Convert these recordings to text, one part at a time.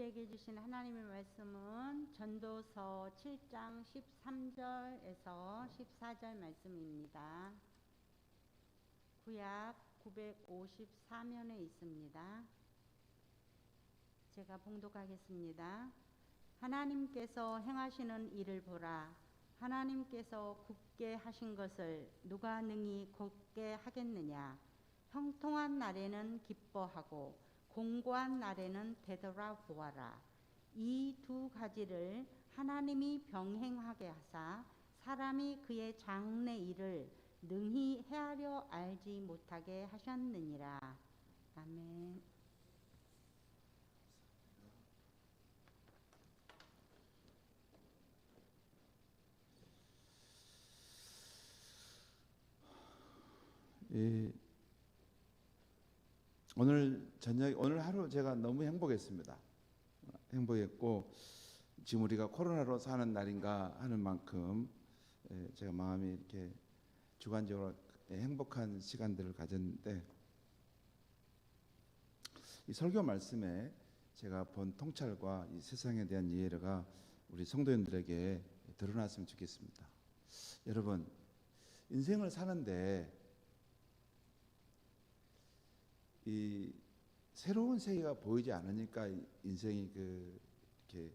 우리에게 주신 하나님의 말씀은 전도서 7장 13절에서 14절 말씀입니다. 구약 954면에 있습니다. 제가 봉독하겠습니다. 하나님께서 행하시는 일을 보라. 하나님께서 굽게 하신 것을 누가 능히 곱게 하겠느냐. 형통한 날에는 기뻐하고 공고한 날에는 되돌아보아라. 이 두 가지를 하나님이 병행하게 하사 사람이 그의 장래 일을 능히 헤아려 알지 못하게 하셨느니라. 아멘. 오늘 하루 제가 너무 행복했습니다. 행복했고 지금 우리가 코로나로 사는 날인가 하는 만큼 제가 마음이 이렇게 주관적으로 행복한 시간들을 가졌는데, 이 설교 말씀에 제가 본 통찰과 이 세상에 대한 이해가 우리 성도님들에게 드러났으면 좋겠습니다. 여러분, 인생을 사는데 이 새로운 세계가 보이지 않으니까 인생이 이렇게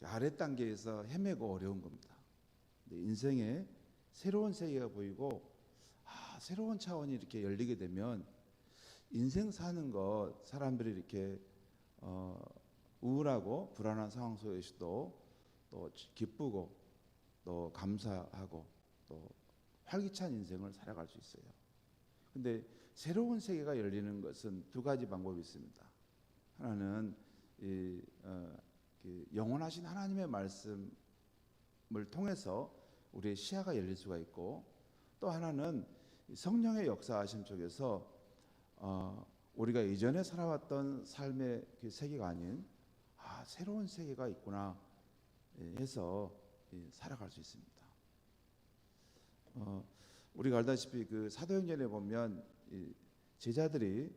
아래 단계에서 헤매고 어려운 겁니다. 인생에 새로운 세계가 보이고 새로운 차원이 이렇게 열리게 되면 인생 사는 것, 사람들이 이렇게 우울하고 불안한 상황 속에서도 또 기쁘고 또 감사하고 또 활기찬 인생을 살아갈 수 있어요. 근데 새로운 세계가 열리는 것은 두 가지 방법이 있습니다. 하나는 영원하신 하나님의 말씀을 통해서 우리의 시야가 열릴 수가 있고, 또 하나는 성령의 역사하심 속에서 우리가 이전에 살아왔던 삶의 그 세계가 아닌 새로운 세계가 있구나 해서 살아갈 수 있습니다. 우리가 알다시피 그 사도행전에 보면 제자들이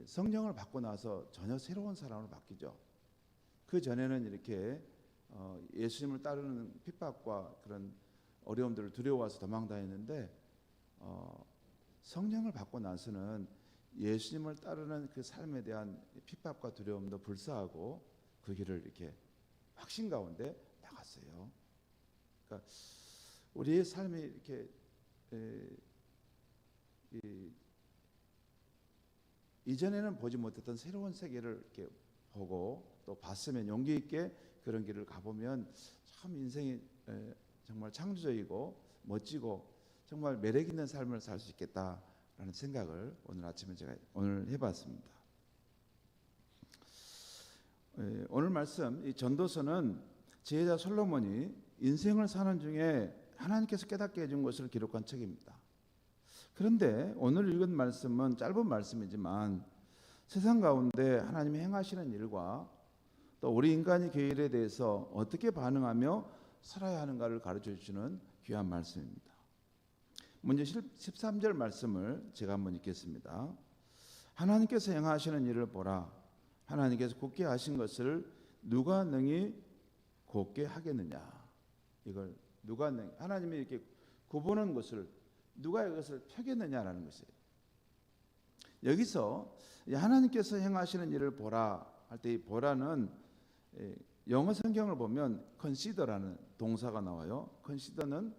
성령을 받고 나서 전혀 새로운 사람으로 바뀌죠. 그 전에는 이렇게 예수님을 따르는 핍박과 그런 어려움들을 두려워해서 도망다녔는데, 성령을 받고 나서는 예수님을 따르는 그 삶에 대한 핍박과 두려움도 불사하고 그 길을 이렇게 확신 가운데 나갔어요. 그러니까 우리의 삶이 이렇게 이전에는 보지 못했던 새로운 세계를 이렇게 보고 또 봤으면 용기 있게 그런 길을 가보면 참 인생이 정말 창조적이고 멋지고 정말 매력 있는 삶을 살 수 있겠다라는 생각을 오늘 아침에 제가 해봤습니다. 오늘 말씀 이 전도서는 지혜자 솔로몬이 인생을 사는 중에 하나님께서 깨닫게 해준 것을 기록한 책입니다. 그런데 오늘 읽은 말씀은 짧은 말씀이지만 세상 가운데 하나님이 행하시는 일과 또 우리 인간의 계율에 대해서 어떻게 반응하며 살아야 하는가를 가르쳐 주시는 귀한 말씀입니다. 먼저 13절 말씀을 제가 한번 읽겠습니다. 하나님께서 행하시는 일을 보라. 하나님께서 곱게 하신 것을 누가 능히 곱게 하겠느냐. 이걸 누가 능히, 하나님이 이렇게 굽어놓은 것을 누가 이것을 펴겠느냐라는 것이에요. 여기서 하나님께서 행하시는 일을 보라 할 때 이 보라는 영어 성경을 보면 consider라는 동사가 나와요. consider는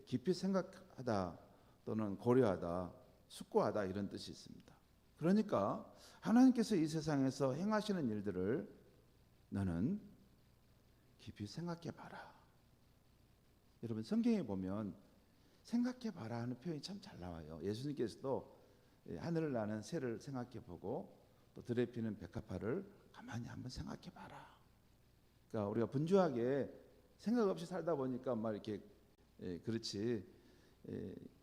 깊이 생각하다 또는 고려하다, 숙고하다 이런 뜻이 있습니다. 그러니까 하나님께서 이 세상에서 행하시는 일들을 너는 깊이 생각해 봐라. 여러분, 성경에 보면 생각해 봐라 하는 표현이 참 잘 나와요. 예수님께서도 하늘을 나는 새를 생각해 보고 또 들에 피는 백합화를 가만히 한번 생각해 봐라. 그러니까 우리가 분주하게 생각 없이 살다 보니까 막 이렇게 그렇지,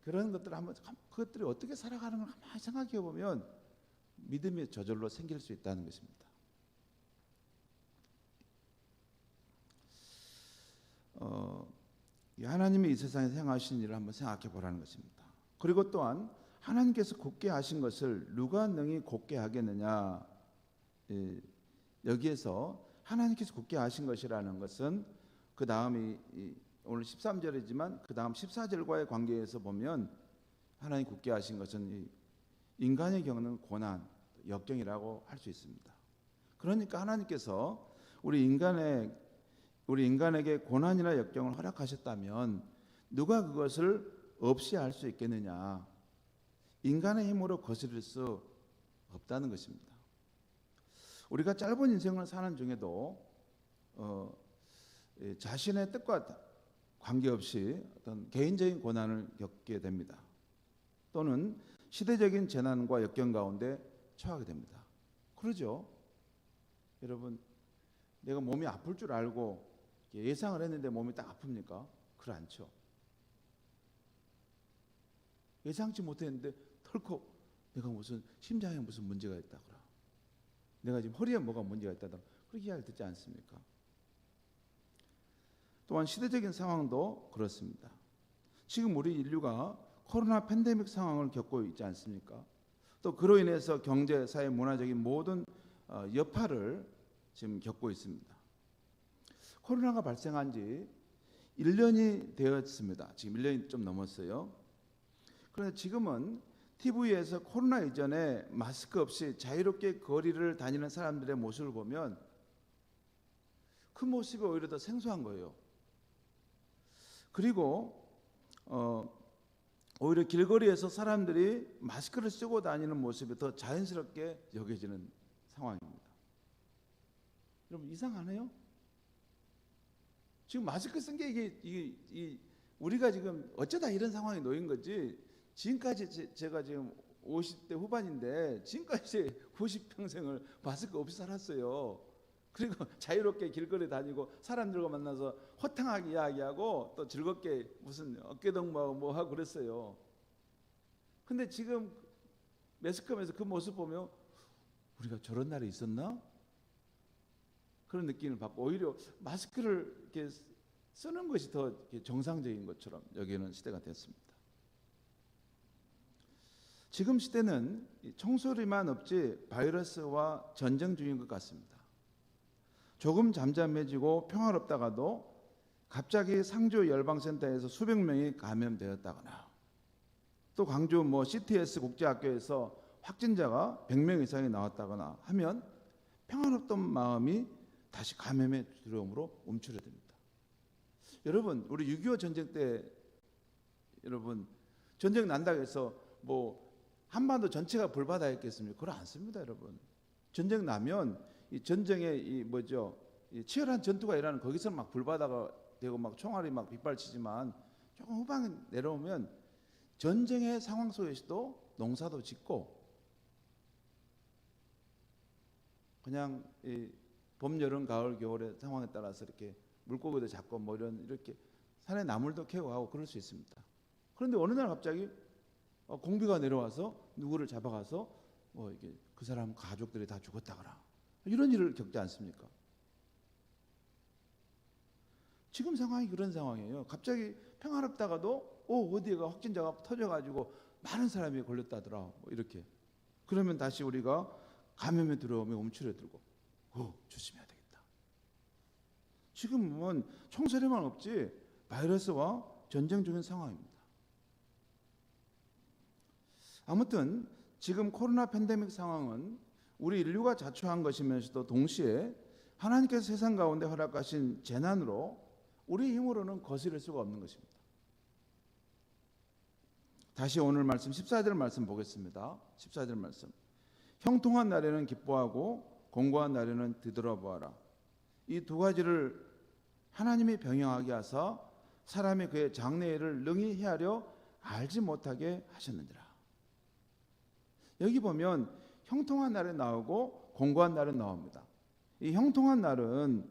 그런 것들을 한번, 그것들이 어떻게 살아가는 걸 가만히 생각해 보면 믿음이 저절로 생길 수 있다는 것입니다. 하나님이 이 세상에서 행하신 일을 한번 생각해 보라는 것입니다. 그리고 또한 하나님께서 곱게 하신 것을 누가 능히 곱게 하겠느냐. 여기에서 하나님께서 굳게 하신 것이라는 것은 그 다음이 오늘 13절이지만 그 다음 14절과의 관계에서 보면 하나님 굳게 하신 것은 인간이 겪는 고난, 역경이라고 할 수 있습니다. 그러니까 하나님께서 우리 인간에게 고난이나 역경을 허락하셨다면 누가 그것을 없이 할 수 있겠느냐? 인간의 힘으로 거스릴 수 없다는 것입니다. 우리가 짧은 인생을 사는 중에도 자신의 뜻과 관계없이 어떤 개인적인 고난을 겪게 됩니다. 또는 시대적인 재난과 역경 가운데 처하게 됩니다. 그러죠? 여러분, 내가 몸이 아플 줄 알고 예상을 했는데 몸이 딱 아픕니까? 그렇지 않죠. 예상치 못했는데 털컥 내가 무슨 심장에 무슨 문제가 있다거나 내가 지금 허리에 뭐가 문제가 있다거나 그렇게 이야기를 듣지 않습니까? 또한 시대적인 상황도 그렇습니다. 지금 우리 인류가 코로나 팬데믹 상황을 겪고 있지 않습니까? 또 그로 인해서 경제, 사회, 문화적인 모든 여파를 지금 겪고 있습니다. 코로나가 발생한 지 1년이 되었습니다. 지금 1년이 좀 넘었어요. 그런데 지금은 TV에서 코로나 이전에 마스크 없이 자유롭게 거리를 다니는 사람들의 모습을 보면 그 모습이 오히려 더 생소한 거예요. 그리고 오히려 길거리에서 사람들이 마스크를 쓰고 다니는 모습이 더 자연스럽게 여겨지는 상황입니다. 여러분 이상하네요. 지금 마스크 쓴 게 이게 우리가 지금 어쩌다 이런 상황에 놓인 거지. 지금까지 제가 지금 50대 후반인데 지금까지 90평생을 마스크 없이 살았어요. 그리고 자유롭게 길거리 다니고 사람들과 만나서 호탕하게 이야기하고 또 즐겁게 무슨 어깨동무하고 뭐하고 그랬어요. 근데 지금 매스컴에서 그 모습 보면 우리가 저런 날이 있었나? 그런 느낌을 받고 오히려 마스크를 이렇게 쓰는 것이 더 정상적인 것처럼 여기는 시대가 됐습니다. 지금 시대는 총소리만 없지 바이러스와 전쟁 중인 것 같습니다. 조금 잠잠해지고 평화롭다가도 갑자기 상주 열방센터에서 수백 명이 감염되었다거나 또 광주 CTS 국제학교에서 확진자가 100명 이상이 나왔다거나 하면 평화롭던 마음이 다시 감염의 두려움으로 움츠러듭니다. 여러분 우리 6.25 전쟁 때 여러분 전쟁 난다고 해서 한반도 전체가 불바다였겠습니까? 그렇지 않습니다, 여러분. 전쟁 나면 이 전쟁의 이 치열한 전투가 일어나는 거기서 막 불바다가 되고 막 총알이 막 빗발치지만 조금 후방에 내려오면 전쟁의 상황 속에서도 농사도 짓고 그냥 이 봄, 여름, 가을, 겨울의 상황에 따라서 이렇게 물고기도 잡고 이렇게 산에 나물도 캐고 하고 그럴 수 있습니다. 그런데 어느 날 갑자기 공비가 내려와서 누구를 잡아가서 이게 그 사람 가족들이 다 죽었다거나 이런 일을 겪지 않습니까? 지금 상황이 그런 상황이에요. 갑자기 평화롭다가도 어디가 확진자가 터져가지고 많은 사람이 걸렸다더라 이렇게. 그러면 다시 우리가 감염에 들어오면 움츠러들고 조심해야 되겠다. 지금은 총소리만 없지 바이러스와 전쟁 중인 상황입니다. 아무튼 지금 코로나 팬데믹 상황은 우리 인류가 자초한 것이면서도 동시에 하나님께서 세상 가운데 허락하신 재난으로 우리 힘으로는 거스릴 수가 없는 것입니다. 다시 오늘 말씀 14절 말씀 보겠습니다. 14절 말씀. 형통한 날에는 기뻐하고 공고한 날에는 뒤돌아보아라. 이 두 가지를 하나님이 병행하게 하사 사람이 그의 장래일을 능히 헤아려 알지 못하게 하셨느니라. 여기 보면 형통한 날에 나오고 공고한 날은 나옵니다. 이 형통한 날은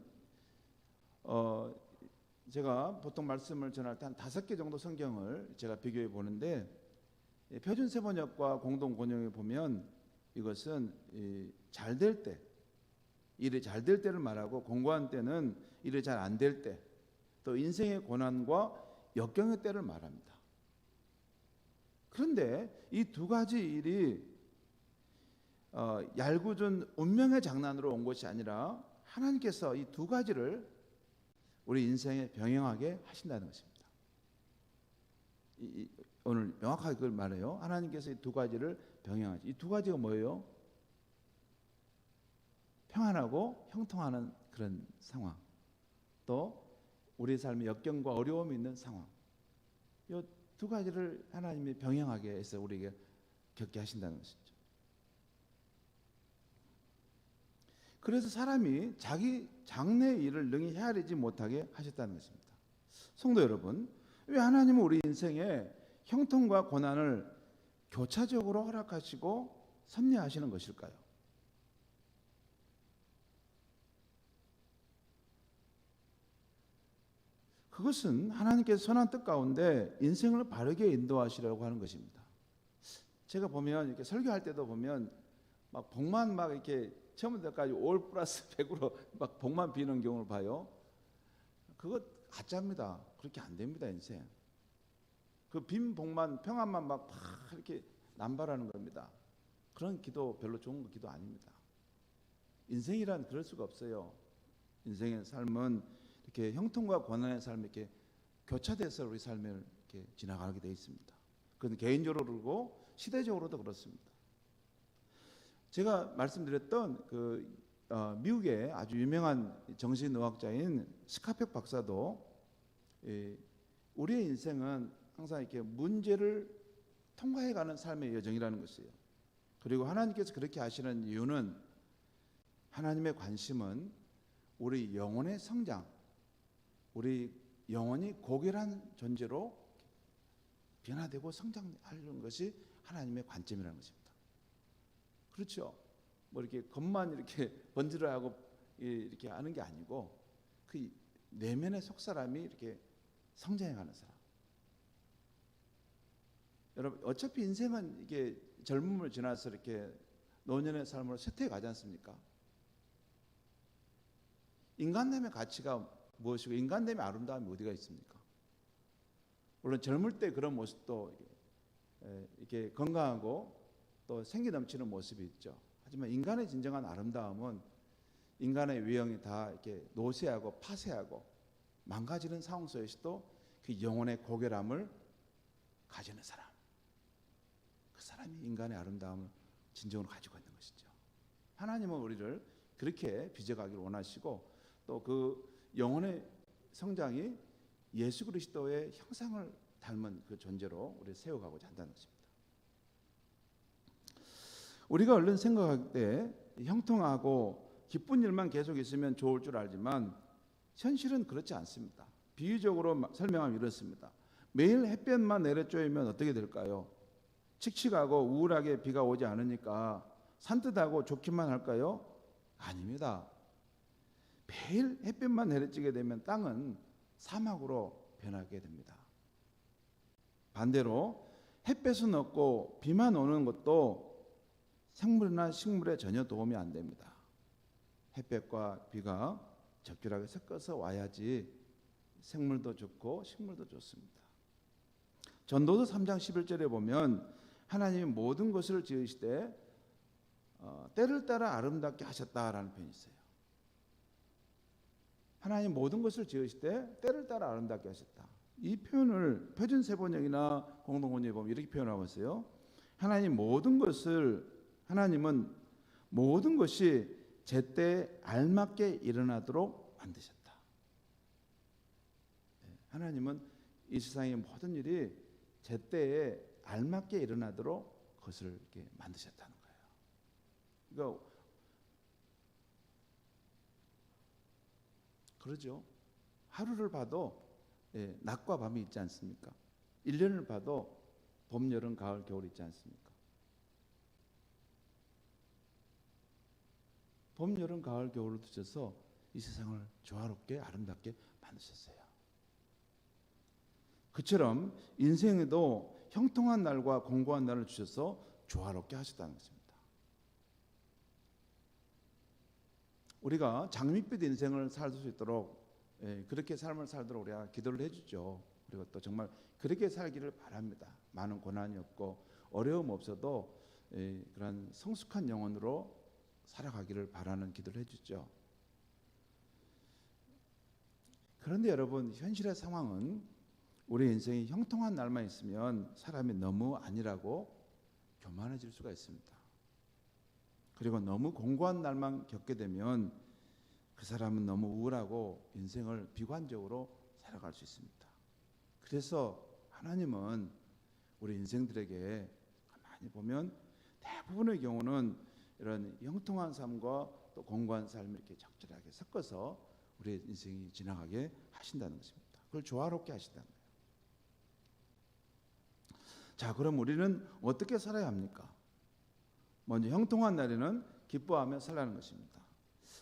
제가 보통 말씀을 전할 때 한 5개 정도 성경을 제가 비교해 보는데 표준 세번역과 공동 번역에 보면 이것은 잘 될 때, 일이 잘 될 때를 말하고 공고한 때는 일이 잘 안 될 때, 또 인생의 고난과 역경의 때를 말합니다. 그런데 이 두 가지 일이 얄궂은 운명의 장난으로 온 것이 아니라 하나님께서 이 두 가지를 우리 인생에 병행하게 하신다는 것입니다. 오늘 명확하게 그걸 말해요. 하나님께서 이 두 가지를 병행하시. 이 두 가지가 뭐예요? 평안하고 형통하는 그런 상황, 또 우리 삶의 역경과 어려움이 있는 상황, 이 두 가지를 하나님이 병행하게 해서 우리에게 겪게 하신다는 것이죠. 그래서 사람이 자기 장래의 일을 능히 헤아리지 못하게 하셨다는 것입니다. 성도 여러분, 왜 하나님은 우리 인생에 형통과 고난을 교차적으로 허락하시고 섭리하시는 것일까요? 그것은 하나님께서 선한 뜻 가운데 인생을 바르게 인도하시려고 하는 것입니다. 제가 보면 이렇게 설교할 때도 보면 막 복만 막 이렇게 처음부터까지 올 플러스 100으로 막 복만 비는 경우를 봐요. 그거 가짜입니다. 그렇게 안 됩니다, 인생. 그 빈 복만, 평안만 막 이렇게 남발하는 겁니다. 그런 기도 별로 좋은 기도 아닙니다. 인생이란 그럴 수가 없어요. 인생의 삶은 이렇게 형통과 고난의 삶이 이렇게 교차돼서 우리 삶을 이렇게 지나가게 되어 있습니다. 그건 개인적으로 그러고 시대적으로도 그렇습니다. 제가 말씀드렸던 미국의 아주 유명한 정신의학자인 스카펙 박사도 우리의 인생은 항상 이렇게 문제를 통과해가는 삶의 여정이라는 것이에요. 그리고 하나님께서 그렇게 하시는 이유는 하나님의 관심은 우리 영혼의 성장, 우리 영혼이 고결한 존재로 변화되고 성장하는 것이 하나님의 관점이라는 것입니다. 그렇죠? 뭐 이렇게 겉만 이렇게 번지르하고 이렇게 하는 게 아니고 그 내면의 속 사람이 이렇게 성장해가는 사람. 여러분 어차피 인생은 이게 젊음을 지나서 이렇게 노년의 삶으로 쇠퇴해 가지 않습니까? 인간됨의 가치가 무엇이고 인간됨의 아름다움이 어디가 있습니까? 물론 젊을 때 그런 모습도 이렇게 건강하고 또 생기 넘치는 모습이 있죠. 하지만 인간의 진정한 아름다움은 인간의 외형이 다 이렇게 노쇠하고 파쇄하고 망가지는 상황 속에서도 그 영혼의 고결함을 가지는 사람, 그 사람이 인간의 아름다움을 진정으로 가지고 있는 것이죠. 하나님은 우리를 그렇게 빚어가기를 원하시고 또 그 영혼의 성장이 예수 그리스도의 형상을 닮은 그 존재로 우리를 세워가고자 한다는 것입니다. 우리가 얼른 생각할 때 형통하고 기쁜 일만 계속 있으면 좋을 줄 알지만 현실은 그렇지 않습니다. 비유적으로 설명하면 이렇습니다. 매일 햇볕만 내려쬐면 어떻게 될까요? 칙칙하고 우울하게 비가 오지 않으니까 산뜻하고 좋기만 할까요? 아닙니다. 매일 햇볕만 내려지게 되면 땅은 사막으로 변하게 됩니다. 반대로 햇볕은 없고 비만 오는 것도 생물이나 식물에 전혀 도움이 안 됩니다. 햇볕과 비가 적절하게 섞어서 와야지 생물도 좋고 식물도 좋습니다. 전도서 3장 11절에 보면 하나님이 모든 것을 지으시되 때를 따라 아름답게 하셨다라는 표현이 있어요. 하나님 모든 것을 지으실 때 때를 따라 아름답게 하셨다. 이 표현을 표준세번역이나 공동번역에 보면 이렇게 표현하고 있어요. 하나님은 모든 것이 제때에 알맞게 일어나도록 만드셨다. 하나님은 이 세상의 모든 일이 제때에 알맞게 일어나도록 그것을 이렇게 만드셨다는 거예요. 그러니까 그러죠. 하루를 봐도 낮과 밤이 있지 않습니까? 1년을 봐도 봄, 여름, 가을, 겨울 있지 않습니까? 봄, 여름, 가을, 겨울을 두셔서 이 세상을 조화롭게 아름답게 만드셨어요. 그처럼 인생에도 형통한 날과 공고한 날을 주셔서 조화롭게 하셨다는 것입니다. 우리가 장밋빛 인생을 살 수 있도록 그렇게 삶을 살도록 우리가 기도를 해주죠. 그리고 또 정말 그렇게 살기를 바랍니다. 많은 고난이 없고 어려움 없어도 그런 성숙한 영혼으로 살아가기를 바라는 기도를 해주죠. 그런데 여러분, 현실의 상황은 우리 인생이 형통한 날만 있으면 사람이 너무 아니라고 교만해질 수가 있습니다. 그리고 너무 공고한 날만 겪게 되면 그 사람은 너무 우울하고 인생을 비관적으로 살아갈 수 있습니다. 그래서 하나님은 우리 인생들에게 가만히 보면 대부분의 경우는 이런 형통한 삶과 또 공고한 삶을 이렇게 적절하게 섞어서 우리 인생이 지나가게 하신다는 것입니다. 그걸 조화롭게 하신다는 거예요. 자, 그럼 우리는 어떻게 살아야 합니까? 먼저 형통한 날에는 기뻐하며 살라는 것입니다.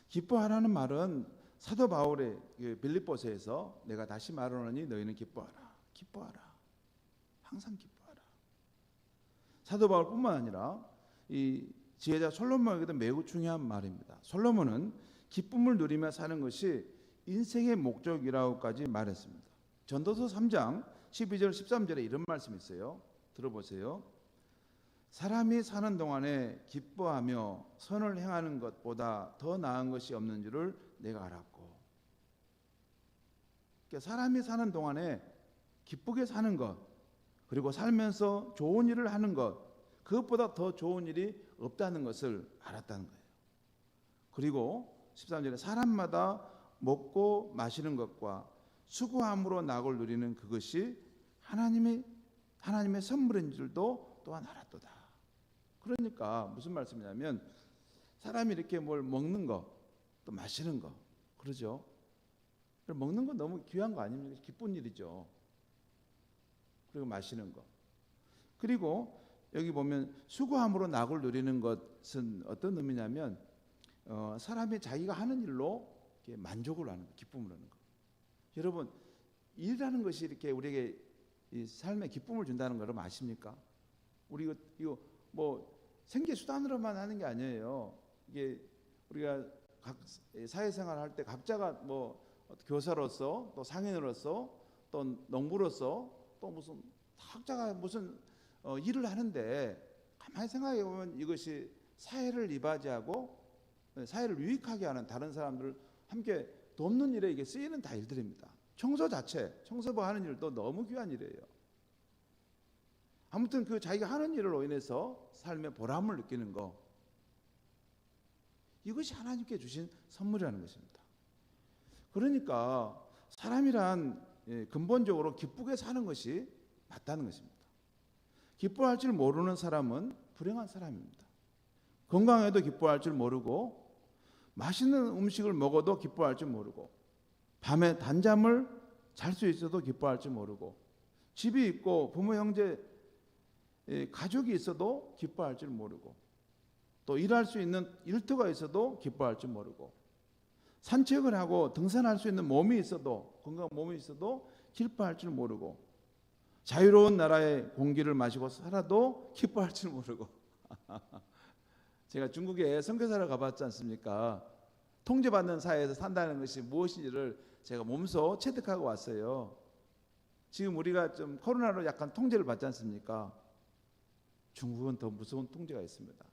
기뻐하라는 말은 사도 바울의 빌립보서에서 내가 다시 말하노니 너희는 기뻐하라. 기뻐하라. 항상 기뻐하라. 사도 바울뿐만 아니라 이 지혜자 솔로몬에게도 매우 중요한 말입니다. 솔로몬은 기쁨을 누리며 사는 것이 인생의 목적이라고까지 말했습니다. 전도서 3장 12절 13절에 이런 말씀이 있어요. 들어보세요. 사람이 사는 동안에 기뻐하며 선을 행하는 것보다 더 나은 것이 없는 줄을 내가 알았고. 그러니까 사람이 사는 동안에 기쁘게 사는 것, 그리고 살면서 좋은 일을 하는 것, 그것보다 더 좋은 일이 없다는 것을 알았다는 거예요. 그리고 13절에 사람마다 먹고 마시는 것과 수고함으로 낙을 누리는 그것이 하나님의 선물인 줄도 또한 알았도다. 그러니까 무슨 말씀이냐면 사람이 이렇게 뭘 먹는 거, 또 마시는 거, 그러죠. 먹는 건 너무 귀한 거 아닙니까? 기쁜 일이죠. 그리고 마시는 거. 그리고 여기 보면 수고함으로 낙을 누리는 것은 어떤 의미냐면 사람이 자기가 하는 일로 이렇게 만족을 하는 거, 기쁨을 하는 거. 여러분, 일이라는 것이 이렇게 우리에게 이 삶에 기쁨을 준다는 걸 아십니까? 우리 이거 뭐 생계 수단으로만 하는 게 아니에요. 이게 우리가 각 사회생활 할 때 각자가 뭐 교사로서 또 상인으로서 또 농부로서 또 무슨 각자가 무슨 일을 하는데 가만히 생각해 보면 이것이 사회를 이바지하고 사회를 유익하게 하는 다른 사람들을 함께 돕는 일에 이게 쓰이는 다 일들입니다. 청소 자체, 청소부 하는 일도 너무 귀한 일이에요. 아무튼 그 자기가 하는 일로 인해서 삶의 보람을 느끼는 거, 이것이 하나님께 주신 선물이라는 것입니다. 그러니까 사람이란 근본적으로 기쁘게 사는 것이 맞다는 것입니다. 기뻐할 줄 모르는 사람은 불행한 사람입니다. 건강해도 기뻐할 줄 모르고 맛있는 음식을 먹어도 기뻐할 줄 모르고 밤에 단잠을 잘 수 있어도 기뻐할 줄 모르고 집이 있고 부모 형제 가족이 있어도 기뻐할 줄 모르고 또 일할 수 있는 일터가 있어도 기뻐할 줄 모르고 산책을 하고 등산할 수 있는 몸이 있어도 건강한 몸이 있어도 기뻐할 줄 모르고 자유로운 나라의 공기를 마시고 살아도 기뻐할 줄 모르고 제가 중국에 선교사를 가봤지 않습니까? 통제받는 사회에서 산다는 것이 무엇인지를 제가 몸소 체득하고 왔어요. 지금 우리가 좀 코로나로 약간 통제를 받지 않습니까? 중국은 더 무서운 통제가 있습니다.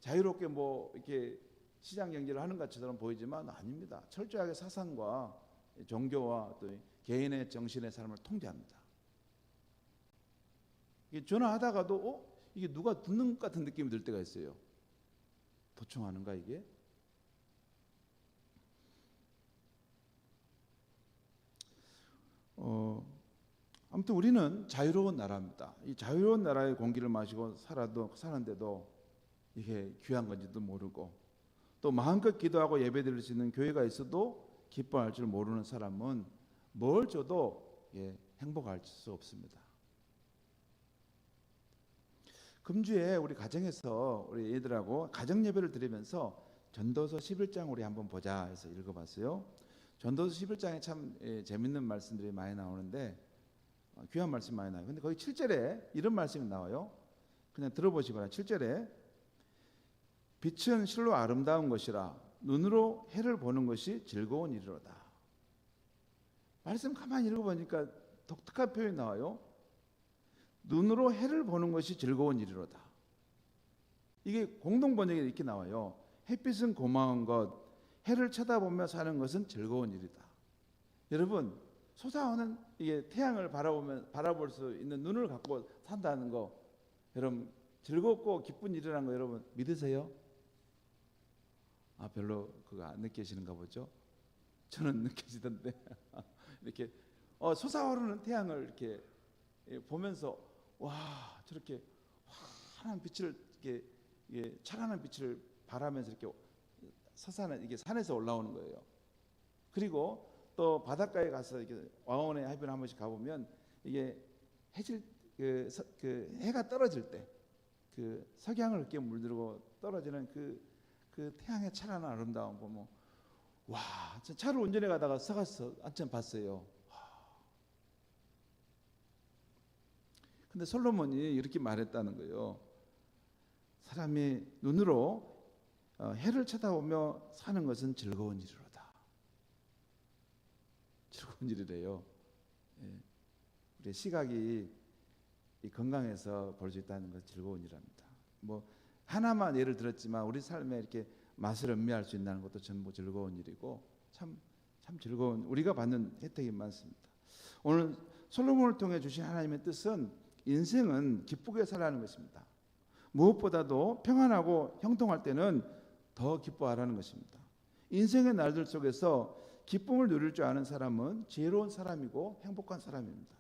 자유롭게 뭐 이렇게 시장 경제를 하는 것처럼 보이지만 아닙니다. 철저하게 사상과 종교와 또 개인의 정신의 삶을 통제합니다. 전화하다가도 이게 누가 듣는 것 같은 느낌이 들 때가 있어요. 도청하는가 이게? 아무튼 우리는 자유로운 나라입니다. 이 자유로운 나라의 공기를 마시고 사는데도 이게 귀한 건지도 모르고 또 마음껏 기도하고 예배드릴 수 있는 교회가 있어도 기뻐할 줄 모르는 사람은 뭘 줘도 행복할 수 없습니다. 금주에 우리 가정에서 우리 애들하고 가정 예배를 드리면서 전도서 11장 우리 한번 보자 해서 읽어봤어요. 전도서 11장에 참 재밌는 말씀들이 많이 나오는데 귀한 말씀 많이 나와요. 근데 거기 7절에 이런 말씀이 나와요. 그냥 들어보시거나 7절에 빛은 실로 아름다운 것이라 눈으로 해를 보는 것이 즐거운 일이로다. 말씀 가만히 읽어보니까 독특한 표현이 나와요. 눈으로 해를 보는 것이 즐거운 일이로다. 이게 공동 번역에 이렇게 나와요. 햇빛은 고마운 것, 해를 쳐다보며 사는 것은 즐거운 일이다. 여러분, 솟아오는 이게 태양을 바라볼 수 있는 눈을 갖고 산다는 거, 여러분 즐겁고 기쁜 일이라는 거 여러분 믿으세요? 별로 그거 안 느끼시는가 보죠? 저는 느껴지던데 이렇게 솟아오르는 태양을 이렇게 보면서 와 저렇게 환한 빛을 이게 찬란한 빛을 바라면서 이렇게 서산은 이게 산에서 올라오는 거예요. 그리고 또 바닷가에 가서 이렇게 왕원의 해변 한 번씩 가보면 이게 해질 그 해가 떨어질 때 그 석양을 이렇게 물들고 떨어지는 그 태양의 찬란한 아름다움 보면 와, 차를 운전해 가다가 서가서 한참 봤어요. 근데 솔로몬이 이렇게 말했다는 거예요. 사람이 눈으로 해를 쳐다보며 사는 것은 즐거운 일이로다. 즐거운 일이래요. 우리 시각이 건강해서 볼 수 있다는 것 즐거운 일입니다. 뭐 하나만 예를 들었지만 우리 삶에 이렇게 맛을 음미할 수 있다는 것도 전부 즐거운 일이고 참 즐거운 우리가 받는 혜택이 많습니다. 오늘 솔로몬을 통해 주신 하나님의 뜻은 인생은 기쁘게 살아가는 것입니다. 무엇보다도 평안하고 형통할 때는 더 기뻐하라는 것입니다. 인생의 날들 속에서 기쁨을 누릴 줄 아는 사람은 지혜로운 사람이고 행복한 사람입니다.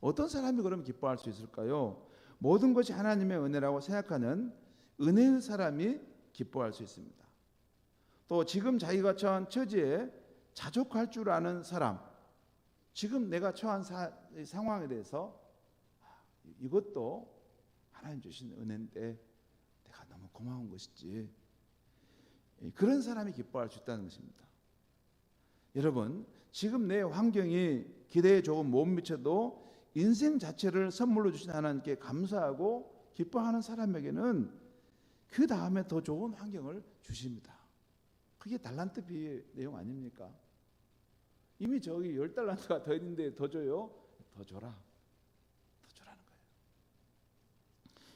어떤 사람이 그럼 기뻐할 수 있을까요? 모든 것이 하나님의 은혜라고 생각하는 은혜의 사람이 기뻐할 수 있습니다. 또 지금 자기가 처한 처지에 자족할 줄 아는 사람, 지금 내가 처한 상황에 대해서 이것도 하나님 주신 은혜인데 내가 너무 고마운 것이지, 그런 사람이 기뻐할 수 있다는 것입니다. 여러분, 지금 내 환경이 기대에 조금 못 미쳐도 인생 자체를 선물로 주신 하나님께 감사하고 기뻐하는 사람에게는 그 다음에 더 좋은 환경을 주십니다. 그게 달란트 비의 내용 아닙니까? 이미 저기 10달란트가 더 있는데 더 줘요? 더 줘라. 더 주라는 거예요.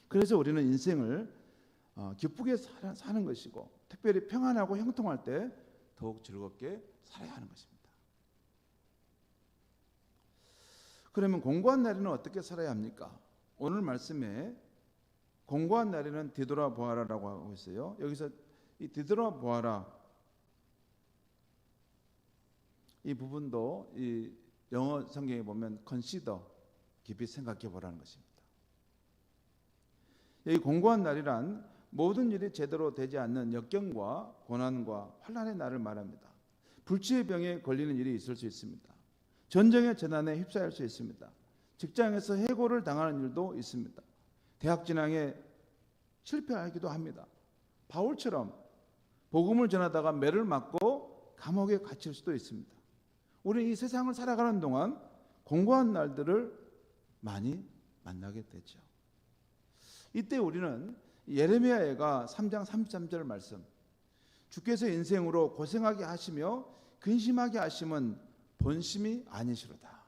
그래서 우리는 인생을 기쁘게 사는 것이고 특별히 평안하고 형통할 때 더욱 즐겁게 살아야 하는 것입니다. 그러면 공고한 날에는 어떻게 살아야 합니까? 오늘 말씀에 공고한 날에는 뒤돌아보아라라고 하고 있어요. 여기서 이 뒤돌아보아라 이 부분도 이 영어 성경에 보면 consider, 깊이 생각해 보라는 것입니다. 여기 공고한 날이란 모든 일이 제대로 되지 않는 역경과 고난과 환난의 날을 말합니다. 불치의 병에 걸리는 일이 있을 수 있습니다. 전쟁의 재난에 휩싸일 수 있습니다. 직장에서 해고를 당하는 일도 있습니다. 대학 진학에 실패하기도 합니다. 바울처럼 복음을 전하다가 매를 맞고 감옥에 갇힐 수도 있습니다. 우리는 이 세상을 살아가는 동안 공고한 날들을 많이 만나게 되죠. 이때 우리는 예레미야가 3장 33절 말씀, 주께서 인생으로 고생하게 하시며 근심하게 하심은 본심이 아니시로다.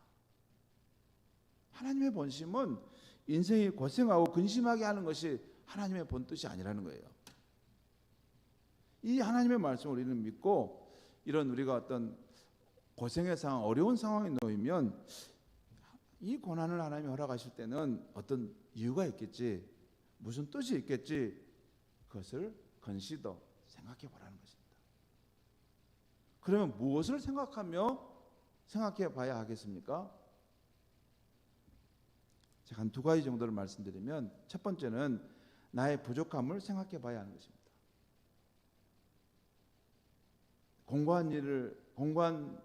하나님의 본심은 인생이 고생하고 근심하게 하는 것이 하나님의 본뜻이 아니라는 거예요. 이 하나님의 말씀을 우리는 믿고 이런 우리가 어떤 고생의 상황, 어려운 상황에 놓이면 이 고난을 하나님이 허락하실 때는 어떤 이유가 있겠지, 무슨 뜻이 있겠지, 그것을 건시더 생각해 보라는 것입니다. 그러면 무엇을 생각해 봐야 하겠습니까? 제가 한 두 가지 정도를 말씀드리면, 첫 번째는 나의 부족함을 생각해 봐야 하는 것입니다. 공고한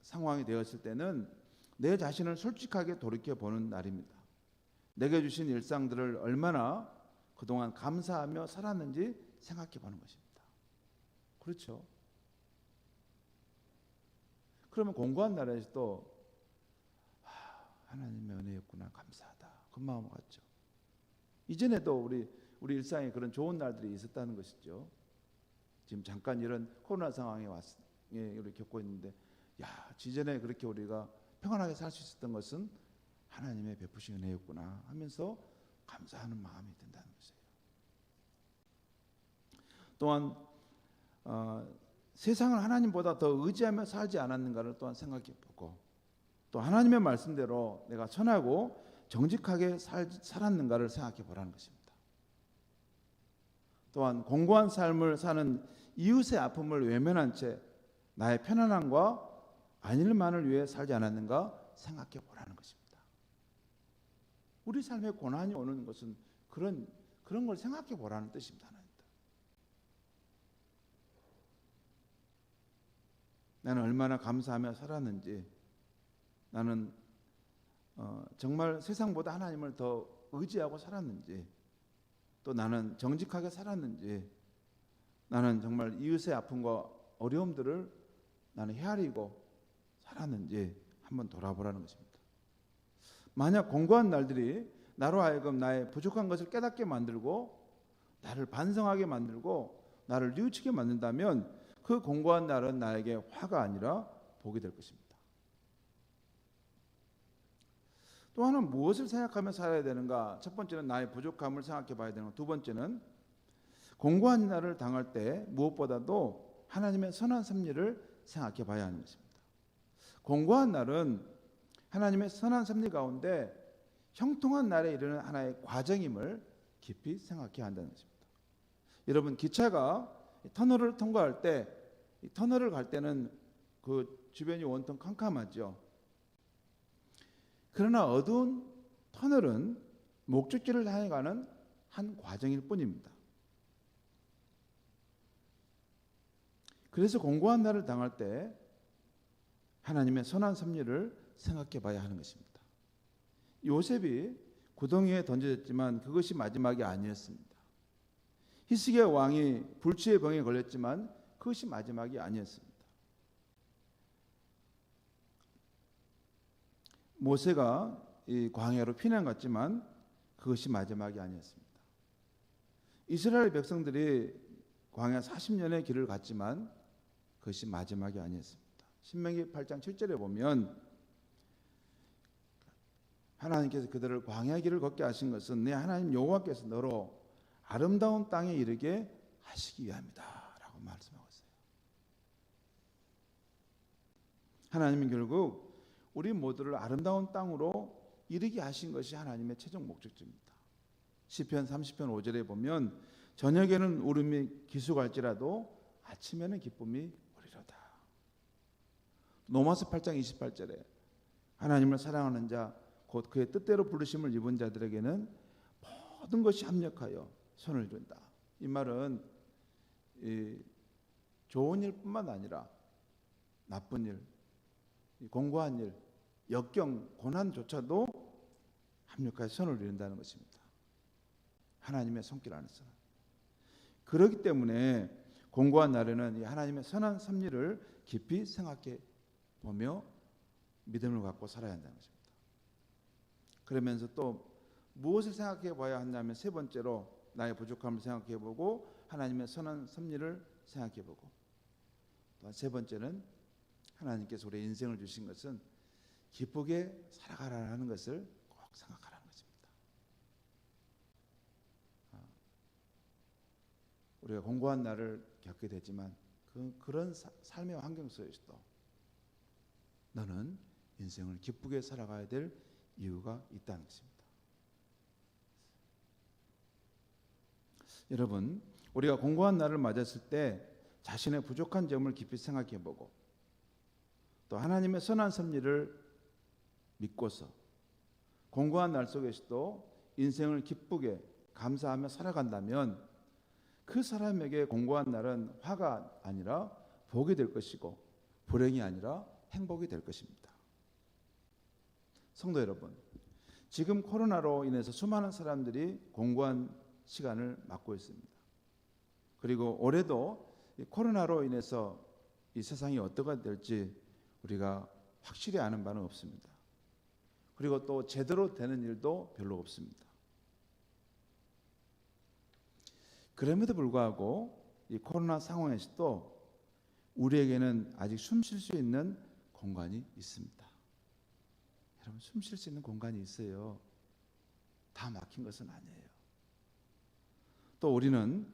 상황이 되었을 때는 내 자신을 솔직하게 돌이켜 보는 날입니다. 내게 주신 일상들을 얼마나 그동안 감사하며 살았는지 생각해 보는 것입니다. 그렇죠? 그러면 공고한 날에서도 하나님의 은혜였구나, 감사하다, 그 마음을 갖죠. 이전에도 우리 일상에 그런 좋은 날들이 있었다는 것이죠. 지금 잠깐 이런 코로나 상황에 우리 겪고 있는데, 지전에 그렇게 우리가 평안하게 살 수 있었던 것은 하나님의 베푸신 은혜였구나 하면서 감사하는 마음이 든다는 것이에요. 또한 세상을 하나님보다 더 의지하며 살지 않았는가를 또한 생각해 보고, 또 하나님의 말씀대로 내가 선하고 정직하게 살았는가를 생각해 보라는 것입니다. 또한 공고한 삶을 사는 이웃의 아픔을 외면한 채 나의 편안함과 안일만을 위해 살지 않았는가 생각해 보라는 것입니다. 우리 삶에 고난이 오는 것은 그런 걸 생각해 보라는 뜻입니다. 나는 얼마나 감사하며 살았는지, 나는 정말 세상보다 하나님을 더 의지하고 살았는지, 또 나는 정직하게 살았는지, 나는 정말 이웃의 아픔과 어려움들을 나는 헤아리고 살았는지 한번 돌아보라는 것입니다. 만약 공고한 날들이 나로 하여금 나의 부족한 것을 깨닫게 만들고 나를 반성하게 만들고 나를 뉘우치게 만든다면 그 공고한 날은 나에게 화가 아니라 복이 될 것입니다. 또 하나는 무엇을 생각하며 살아야 되는가? 첫 번째는 나의 부족함을 생각해 봐야 되는 것. 두 번째는 공고한 날을 당할 때 무엇보다도 하나님의 선한 섭리를 생각해 봐야 하는 것입니다. 공고한 날은 하나님의 선한 섭리 가운데 형통한 날에 이르는 하나의 과정임을 깊이 생각해야 한다는 것입니다. 여러분, 기차가 터널을 통과할 때, 이 터널을 갈 때는 그 주변이 온통 캄캄하죠. 그러나 어두운 터널은 목적지를 향해 가는 한 과정일 뿐입니다. 그래서 공고한 날을 당할 때 하나님의 선한 섭리를 생각해 봐야 하는 것입니다. 요셉이 구덩이에 던져졌지만 그것이 마지막이 아니었습니다. 히스기야 왕이 불치의 병에 걸렸지만 그것이 마지막이 아니었습니다. 모세가 이 광야로 피난 갔지만 그것이 마지막이 아니었습니다. 이스라엘 백성들이 광야 40년의 길을 갔지만 그것이 마지막이 아니었습니다. 신명기 8장 7절에 보면 하나님께서 그들을 광야 길을 걷게 하신 것은 내 하나님 여호와께서 너로 아름다운 땅에 이르게 하시기 위함이다 라고 말씀하고 있어요. 하나님은 결국 우리 모두를 아름다운 땅으로 이르게 하신 것이 하나님의 최종 목적지입니다. 시편 30편 5절에 보면 저녁에는 울음이 기수갈지라도 아침에는 기쁨이 오리로다. 로마서 8장 28절에 하나님을 사랑하는 자 곧 그의 뜻대로 부르심을 입은 자들에게는 모든 것이 합력하여 선을 이룬다. 이 말은 좋은 일뿐만 아니라 나쁜 일, 공고한 일, 역경, 고난조차도 합력하여 선을 이룬다는 것입니다. 하나님의 손길 안에서. 그렇기 때문에 공고한 날에는 이 하나님의 선한 섭리를 깊이 생각해 보며 믿음을 갖고 살아야 한다는 것입니다. 그러면서 또 무엇을 생각해 봐야 하냐면 세 번째로 나의 부족함을 생각해 보고 하나님의 선한 섭리를 생각해 보고, 또한 세 번째는 하나님께서 우리의 인생을 주신 것은 기쁘게 살아가라는 것을 꼭 생각하라는 것입니다. 우리가 공고한 날을 겪게 되지만 그런 삶의 환경 속에서도 너는 인생을 기쁘게 살아가야 될 이유가 있다는 것입니다. 여러분, 우리가 공고한 날을 맞았을 때 자신의 부족한 점을 깊이 생각해 보고 또 하나님의 선한 섭리를 믿고서 공고한 날 속에서도 인생을 기쁘게 감사하며 살아간다면 그 사람에게 공고한 날은 화가 아니라 복이 될 것이고 불행이 아니라 행복이 될 것입니다. 성도 여러분, 지금 코로나로 인해서 수많은 사람들이 공고한 시간을 맞고 있습니다. 그리고 올해도 코로나로 인해서 이 세상이 어떻게 될지 우리가 확실히 아는 바는 없습니다. 그리고 또 제대로 되는 일도 별로 없습니다. 그럼에도 불구하고 이 코로나 상황에서도 우리에게는 아직 숨 쉴 수 있는 공간이 있습니다. 여러분, 숨 쉴 수 있는 공간이 있어요. 다 막힌 것은 아니에요. 또 우리는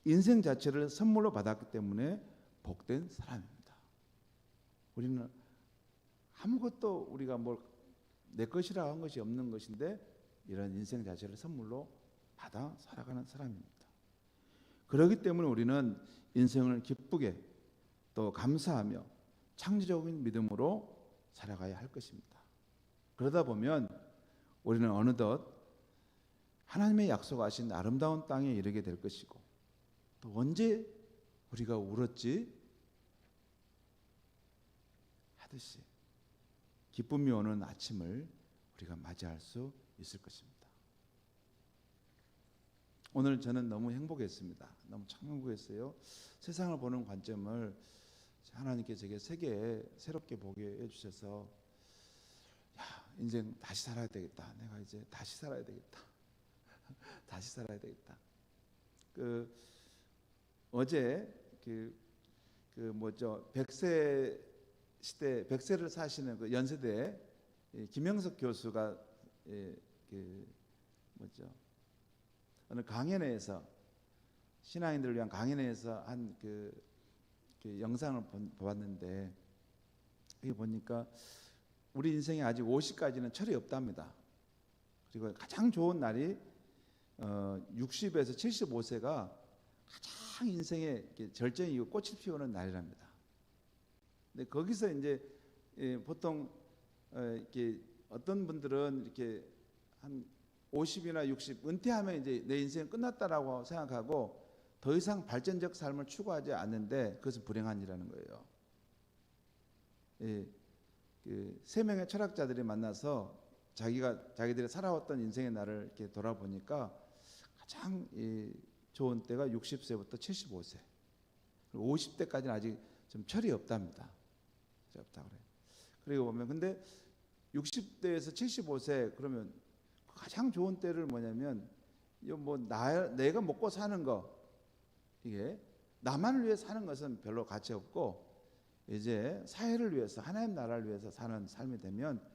인생 자체를 선물로 받았기 때문에 복된 사람입니다. 우리는 아무것도 우리가 뭘 내 것이라 한 것이 없는 것인데 이런 인생 자체를 선물로 받아 살아가는 사람입니다. 그렇기 때문에 우리는 인생을 기쁘게 또 감사하며 창조적인 믿음으로 살아가야 할 것입니다. 그러다 보면 우리는 어느덧 하나님의 약속하신 아름다운 땅에 이르게 될 것이고, 또 언제 우리가 울었지 하듯이 기쁨이 오는 아침을 우리가 맞이할 수 있을 것입니다. 오늘 저는 너무 행복했습니다. 너무 참 행복했어요. 세상을 보는 관점을 하나님께 제게 세계 새롭게 보게 해주셔서, 야, 인생 다시 살아야 되겠다. 내가 이제 다시 살아야 되겠다. 다시 살아야 되겠다. 어제 백세 시대, 백세를 사시는 그 연세대 김영석 교수가 어느 강연회에서, 신앙인들을 위한 강연회에서 한 그 영상을 보았는데, 여기 보니까 우리 인생에 아직 50까지는 철이 없답니다. 그리고 가장 좋은 날이 60에서 75세가 가장 인생의 절정이고 꽃이 피우는 날이랍니다. 근데 거기서 이제 보통 이렇게 어떤 분들은 이렇게 한 50이나 60 은퇴하면 이제 내 인생 끝났다라고 생각하고 더 이상 발전적 삶을 추구하지 않는데, 그것은 불행한 일이라는 거예요. 세 명의 철학자들이 만나서 자기들이 살아왔던 인생의 날을 이렇게 돌아보니까 가장 좋은 때가 60세부터 75세, 그리고 50대까지는 아직 좀 철이 없답니다. 없다 그래요. 그리고 보면 근데 60대에서 75세 그러면 가장 좋은 때를 뭐냐면, 내가 먹고 사는 거, 이게 나만을 위해 사는 것은 별로 가치 없고 이제 사회를 위해서, 하나님 나라를 위해서 사는 삶이 되면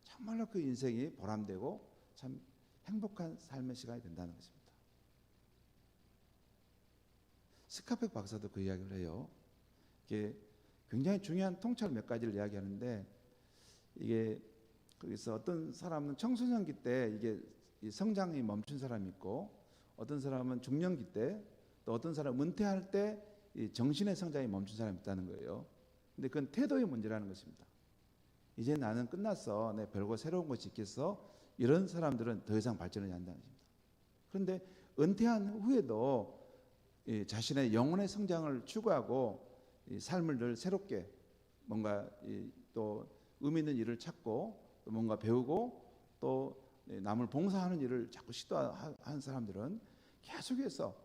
정말로 그 인생이 보람되고 참 행복한 삶의 시간이 된다는 것입니다. 스카펙 박사도 그 이야기를 해요. 이게 굉장히 중요한 통찰 몇 가지를 이야기하는데, 이게 거기서 어떤 사람은 청소년기 때 이게 성장이 멈춘 사람이 있고, 어떤 사람은 중년기 때, 또 어떤 사람은 은퇴할 때 이 정신의 성장이 멈춘 사람이 있다는 거예요. 근데 그건 태도의 문제라는 것입니다. 이제 나는 끝났어, 내 별거 새로운 것이 있겠어, 이런 사람들은 더 이상 발전하지 않는다는 것입니다. 그런데 은퇴한 후에도 이 자신의 영혼의 성장을 추구하고 이 삶을 늘 새롭게 뭔가 또 의미 있는 일을 찾고 또 뭔가 배우고 또 남을 봉사하는 일을 자꾸 시도하는 사람들은 계속해서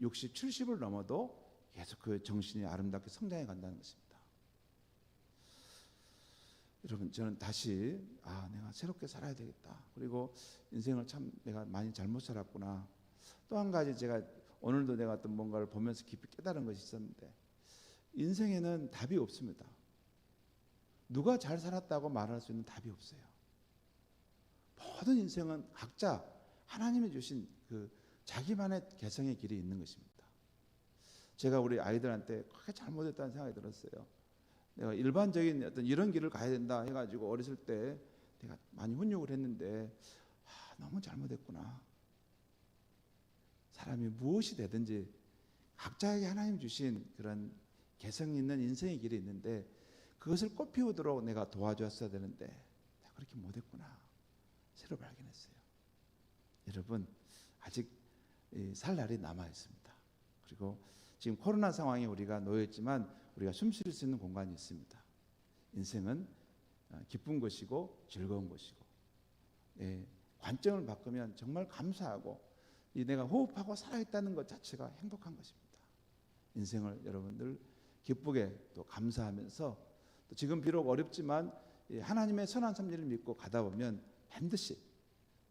60, 70을 넘어도 계속 그 정신이 아름답게 성장해 간다는 것입니다. 여러분, 저는 다시 내가 새롭게 살아야 되겠다. 그리고 인생을 참 내가 많이 잘못 살았구나. 또 한 가지, 제가 오늘도 내가 어떤 뭔가를 보면서 깊이 깨달은 것이 있었는데, 인생에는 답이 없습니다. 누가 잘 살았다고 말할 수 있는 답이 없어요. 모든 인생은 각자 하나님이 주신 그 자기만의 개성의 길이 있는 것입니다. 제가 우리 아이들한테 그렇게 잘못했다는 생각이 들었어요. 내가 일반적인 어떤 이런 길을 가야 된다 해가지고 어렸을 때 내가 많이 훈육을 했는데 너무 잘못했구나. 사람이 무엇이 되든지 각자에게 하나님 주신 그런 개성 있는 인생의 길이 있는데, 그것을 꽃피우도록 내가 도와줬어야 되는데 내가 그렇게 못했구나, 새로 발견했어요. 여러분, 아직 살 날이 남아 있습니다. 그리고 지금 코로나 상황에 우리가 놓여 있지만 우리가 숨 쉴 수 있는 공간이 있습니다. 인생은 기쁜 것이고 즐거운 것이고, 관점을 바꾸면 정말 감사하고 내가 호흡하고 살아있다는 것 자체가 행복한 것입니다. 인생을 여러분들 기쁘게 또 감사하면서, 또 지금 비록 어렵지만 하나님의 선한 섭리를 믿고 가다 보면 반드시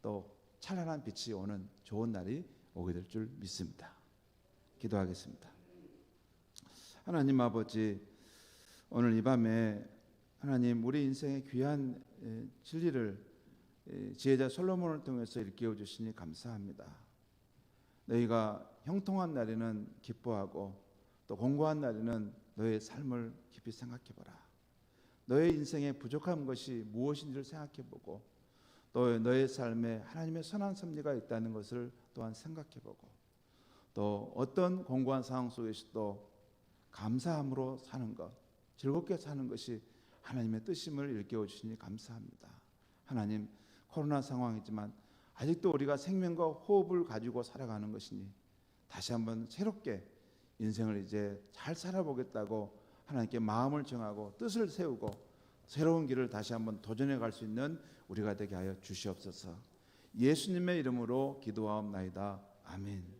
또 찬란한 빛이 오는 좋은 날이 오게 될 줄 믿습니다. 기도하겠습니다. 하나님 아버지, 오늘 이 밤에 하나님 우리 인생의 귀한 진리를 지혜자 솔로몬을 통해서 일깨워 주시니 감사합니다. 너희가 형통한 날에는 기뻐하고 또 공고한 날에는 너의 삶을 깊이 생각해보라. 너의 인생에 부족한 것이 무엇인지를 생각해보고 또 너의 삶에 하나님의 선한 섭리가 있다는 것을 또한 생각해보고 또 어떤 공고한 상황 속에서도 감사함으로 사는 것, 즐겁게 사는 것이 하나님의 뜻임을 일깨워 주시니 감사합니다. 하나님, 코로나 상황이지만 아직도 우리가 생명과 호흡을 가지고 살아가는 것이니 다시 한번 새롭게 인생을 이제 잘 살아보겠다고 하나님께 마음을 정하고 뜻을 세우고 새로운 길을 다시 한번 도전해 갈 수 있는 우리가 되게 하여 주시옵소서. 예수님의 이름으로 기도하옵나이다. 아멘.